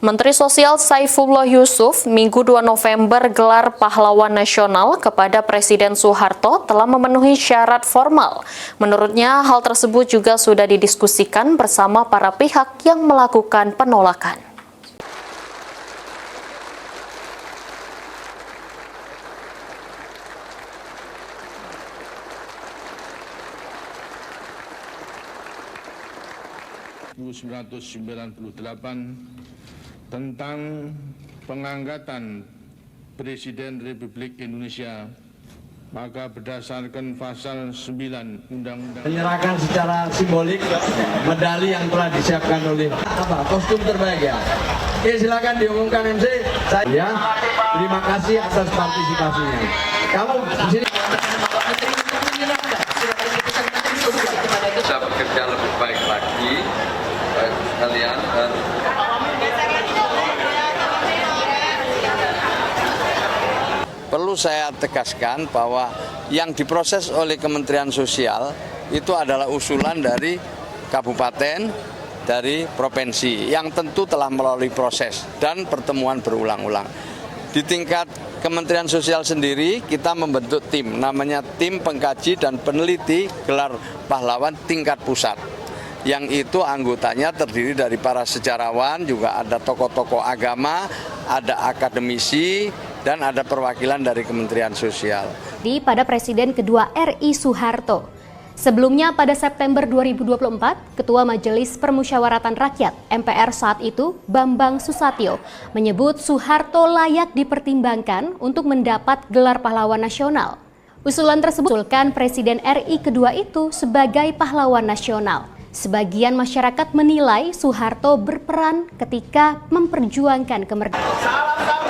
Menteri Sosial Saifullah Yusuf Minggu 2 November gelar pahlawan nasional kepada Presiden Soeharto telah memenuhi syarat formal. Menurutnya, hal tersebut juga sudah didiskusikan bersama para pihak yang melakukan penolakan. Tentang pengangkatan Presiden Republik Indonesia, maka berdasarkan pasal 9 Undang-Undang menyerahkan secara simbolik medali yang telah disiapkan oleh kostum terbaik ya. Oke, silakan diumumkan MC. Saya terima kasih atas partisipasinya. Kamu di sini bisa bekerja lebih baik lagi kalian dan perlu saya tegaskan bahwa yang diproses oleh Kementerian Sosial itu adalah usulan dari kabupaten, dari provinsi yang tentu telah melalui proses dan pertemuan berulang-ulang. Di tingkat Kementerian Sosial sendiri kita membentuk tim, namanya tim pengkaji dan peneliti gelar pahlawan tingkat pusat. Yang itu anggotanya terdiri dari para sejarawan, juga ada tokoh-tokoh agama, ada akademisi, dan ada perwakilan dari Kementerian Sosial. Pada Presiden kedua RI Soeharto. Sebelumnya pada September 2024, Ketua Majelis Permusyawaratan Rakyat MPR saat itu, Bambang Susatyo, menyebut Soeharto layak dipertimbangkan untuk mendapat gelar pahlawan nasional. Usulan tersebut usulkan Presiden RI kedua itu sebagai pahlawan nasional. Sebagian masyarakat menilai Soeharto berperan ketika memperjuangkan kemerdekaan.